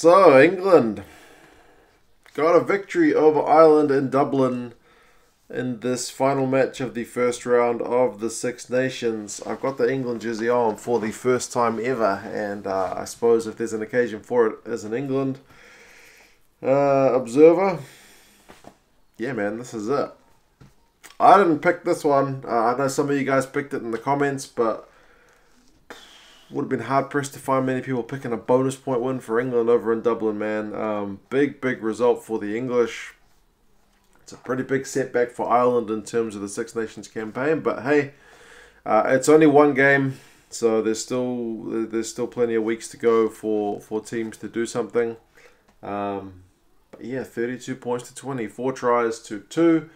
So, England got a victory over Ireland in Dublin in this final match of the first round of the Six Nations. I've got the England jersey on for the first time ever, and I suppose if there's an occasion for it as an England observer, yeah, man, this is it. I didn't pick this one. I know some of you guys picked it in the comments, but would have been hard pressed to find many people picking a bonus point win for England over in Dublin, man. Big result for the English. It's a pretty big setback for Ireland in terms of the Six Nations campaign, but hey, it's only one game, so there's still plenty of weeks to go for teams to do something. But yeah, 32 points to 20, 4 tries to 2.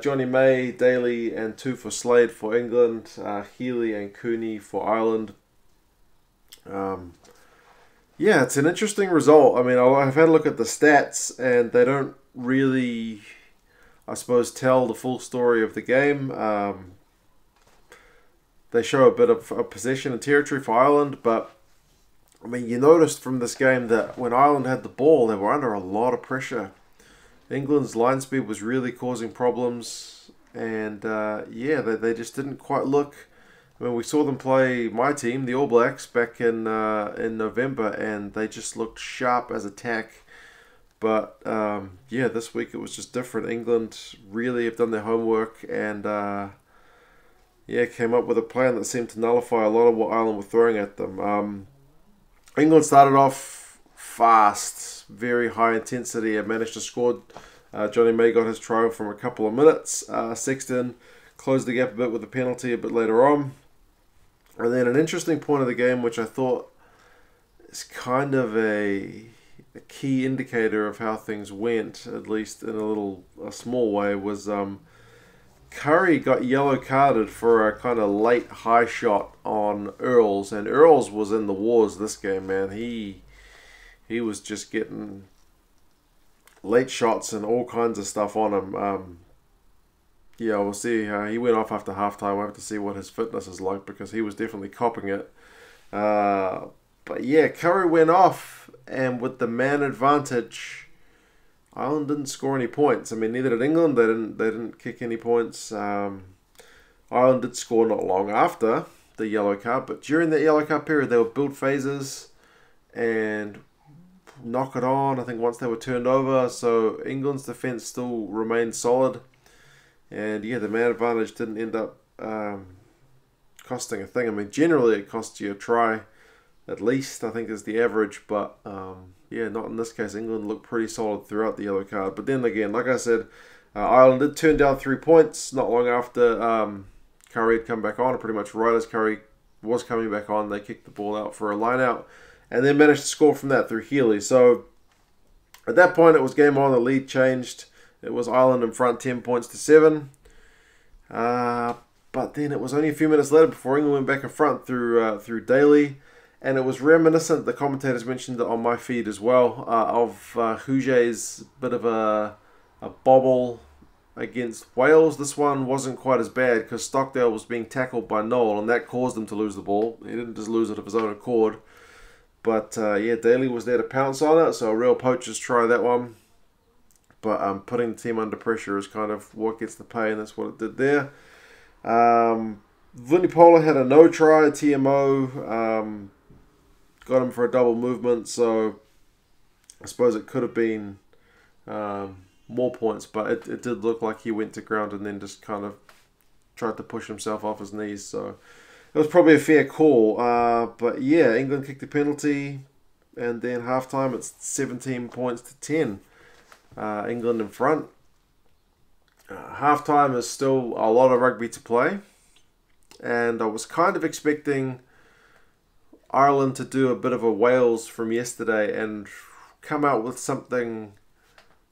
Johnny May, Daly, and 2 for Slade for England. Healy and Cooney for Ireland. Yeah, it's an interesting result. I mean, I've had a look at the stats, and they don't really, I suppose, tell the full story of the game. They show a bit of a possession and territory for Ireland, but I mean, you noticed from this game that when Ireland had the ball, they were under a lot of pressure. England's line speed was really causing problems, and yeah, they just didn't quite look. I mean, we saw them play my team, the All Blacks, back in November, and they just looked sharp as attack. But yeah, this week it was just different. England really have done their homework and yeah, came up with a plan that seemed to nullify a lot of what Ireland were throwing at them. England started off fast, very high intensity, and managed to score. Johnny May got his try from a couple of minutes. Sexton closed the gap a bit with a penalty a bit later on. And then an interesting point of the game, which I thought is kind of a key indicator of how things went, at least in a small way, was Curry got yellow carded for a kind of late high shot on Earls, and Earls was in the wars this game, man. He was just getting late shots and all kinds of stuff on him. Yeah, we'll see. He went off after halftime. We'll have to see what his fitness is like, because he was definitely copping it. But yeah, Curry went off, and with the man advantage, Ireland didn't score any points. I mean, neither did England. They didn't kick any points. Ireland did score not long after the yellow card, but during that yellow card period, they would build phases and knock it on. I think once they were turned over, so England's defense still remained solid. And yeah, the man advantage didn't end up costing a thing. I mean, generally it costs you a try, at least, I think is the average. But yeah, not in this case. England looked pretty solid throughout the yellow card. But then again, like I said, Ireland did turn down 3 points not long after Curry had come back on. Pretty much right as Curry was coming back on, they kicked the ball out for a line out, and then managed to score from that through Healy. So at that point, it was game on. The lead changed. It was Ireland in front, 10 points to 7. But then it was only a few minutes later before England went back in front through Daly. And it was reminiscent, the commentators mentioned it on my feed as well, of Huget's bit of a bobble against Wales. This one wasn't quite as bad because Stockdale was being tackled by Noel, and that caused him to lose the ball. He didn't just lose it of his own accord. But yeah, Daly was there to pounce on it, so a real poacher's try, that one. But putting the team under pressure is kind of what gets the pay, and that's what it did there. Vunipola had a no try, TMO. Got him for a double movement, so I suppose it could have been more points, but it did look like he went to ground and then just kind of tried to push himself off his knees, so it was probably a fair call. But yeah, England kicked the penalty, and then halftime it's 17 points to 10. England in front. Halftime is still a lot of rugby to play, and I was kind of expecting Ireland to do a bit of a Wales from yesterday and come out with something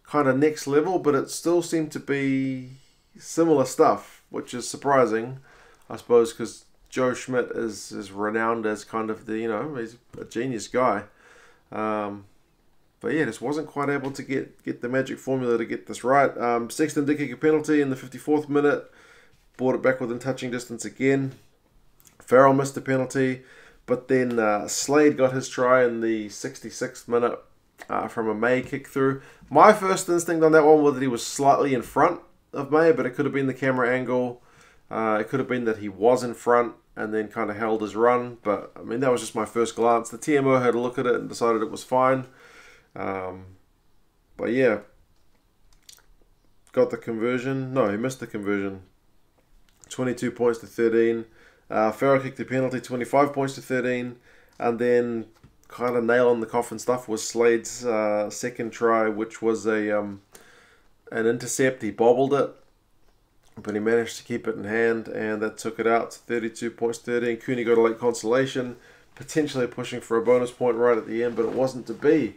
kind of next level, but it still seemed to be similar stuff, which is surprising, I suppose, because Joe Schmidt is renowned as kind of the, he's a genius guy. But yeah, just wasn't quite able to get the magic formula to get this right. Sexton did kick a penalty in the 54th minute, brought it back within touching distance again. Farrell missed the penalty, but then Slade got his try in the 66th minute from a May kick through. My first instinct on that one was that he was slightly in front of May, but it could have been the camera angle. It could have been that he was in front and then kind of held his run. But, I mean, that was just my first glance. The TMO had a look at it and decided it was fine. But, yeah. Got the conversion. No, he missed the conversion. 22 points to 13. Farrell kicked the penalty, 25 points to 13. And then kind of nail on the coffin stuff was Slade's second try, which was an intercept. He bobbled it, but he managed to keep it in hand, and that took it out to 32 points, 13. Cooney got a late consolation, potentially pushing for a bonus point right at the end, but it wasn't to be.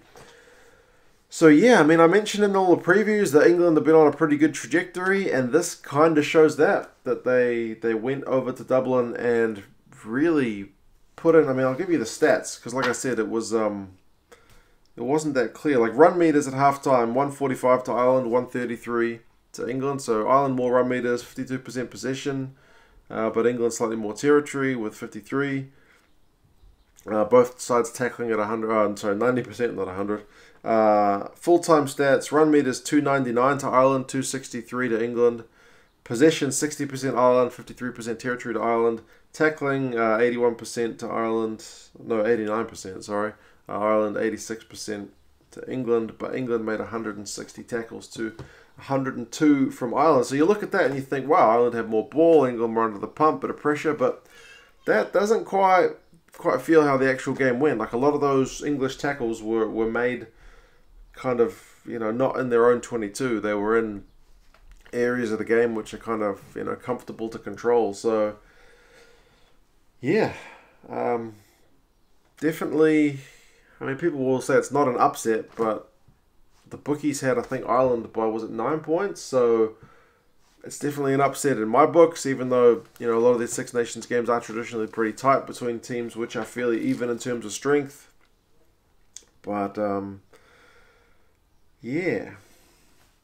So yeah, I mean, I mentioned in all the previews that England have been on a pretty good trajectory, and this kind of shows that they went over to Dublin and really put in. I mean, I'll give you the stats because, like I said, it wasn't that clear. Like run meters at halftime, 145 to Ireland, 133 to England. So Ireland more run meters, 52% possession, but England slightly more territory with 53. Both sides tackling at 90%, not 100. Full-time stats, run meters 299 to Ireland, 263 to England. Possession 60% Ireland, 53% territory to Ireland. Tackling 81% to Ireland, no 89%, sorry. Ireland 86% to England, but England made 160 tackles to 102 from Ireland. So you look at that and you think, wow, Ireland had more ball, England were under the pump, bit of pressure, but that doesn't quite feel how the actual game went. Like a lot of those English tackles were made kind of, not in their own 22. They were in areas of the game which are kind of, comfortable to control. So, yeah, definitely, I mean, people will say it's not an upset, but the bookies had, I think, Ireland by, 9 points? So it's definitely an upset in my books, even though, a lot of these Six Nations games are traditionally pretty tight between teams which are fairly even in terms of strength. But, yeah.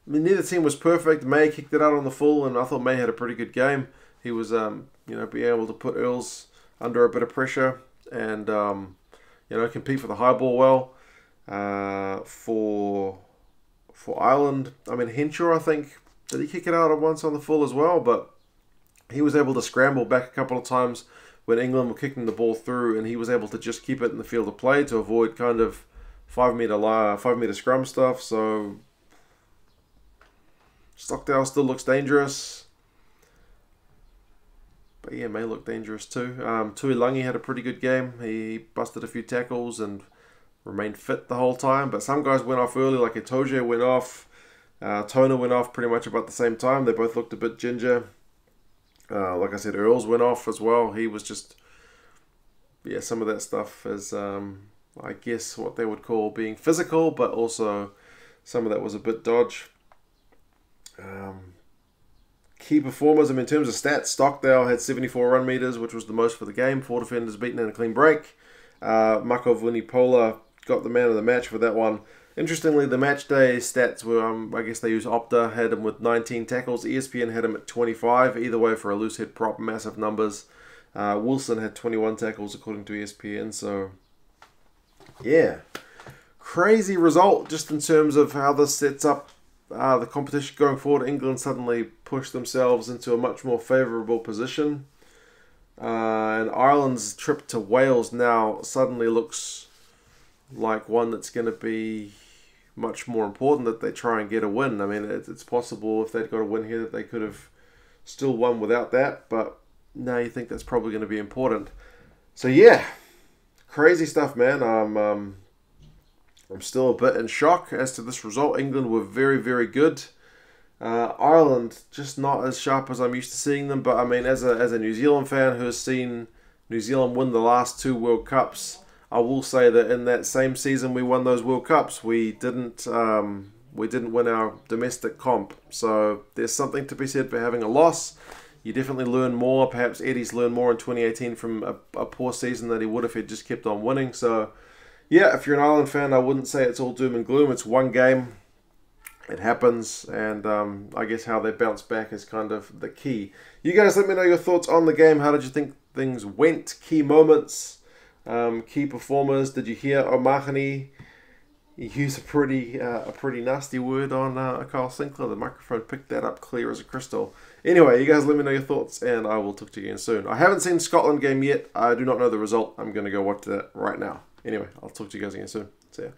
I mean, neither team was perfect. May kicked it out on the full, and I thought May had a pretty good game. He was, being able to put Earls under a bit of pressure and, compete for the high ball well. For Ireland, I mean, Henshaw, I think, did he kick it out at once on the full as well? But he was able to scramble back a couple of times when England were kicking the ball through, and he was able to just keep it in the field of play to avoid kind of 5 meter scrum stuff. So Stockdale still looks dangerous. But yeah, May look dangerous too. Tuilagi had a pretty good game. He busted a few tackles and remained fit the whole time. But some guys went off early, like Itoje went off. Tona went off pretty much about the same time. They both looked a bit ginger. Like I said, Earls went off as well. He was just, some of that stuff is, I guess, what they would call being physical, but also some of that was a bit dodge. Key performers, in terms of stats, Stockdale had 74 run meters, which was the most for the game. 4 defenders beaten and a clean break. Mako Vunipola got the man of the match for that one. Interestingly, the match day stats were, I guess they used Opta, had him with 19 tackles. ESPN had him at 25. Either way, for a loose head prop, massive numbers. Wilson had 21 tackles according to ESPN. So, yeah, crazy result just in terms of how this sets up the competition going forward. England suddenly pushed themselves into a much more favourable position. And Ireland's trip to Wales now suddenly looks like one that's going to be much more important, that they try and get a win. I mean, it's possible if they'd got a win here that they could have still won without that, but now you think that's probably going to be important. So yeah, crazy stuff, man. I'm still a bit in shock as to this result. England were very, very good. Ireland just not as sharp as I'm used to seeing them, but I mean, as a New Zealand fan who has seen New Zealand win the last 2 World Cups, I will say that in that same season we won those World Cups, we didn't win our domestic comp. So there's something to be said for having a loss. You definitely learn more. Perhaps Eddie's learned more in 2018 from a poor season than he would if he'd just kept on winning. So yeah, if you're an Ireland fan, I wouldn't say it's all doom and gloom. It's one game. It happens, and I guess how they bounce back is kind of the key. You guys let me know your thoughts on the game. How did you think things went? Key moments, key performers. Did you hear O'Mahony use a pretty nasty word on Kyle Sinclair. The microphone picked that up clear as a crystal. Anyway, you guys let me know your thoughts, and I will talk to you again soon. I haven't seen Scotland game yet. I do not know the result. I'm going to go watch that right now. Anyway, I'll talk to you guys again soon. See ya.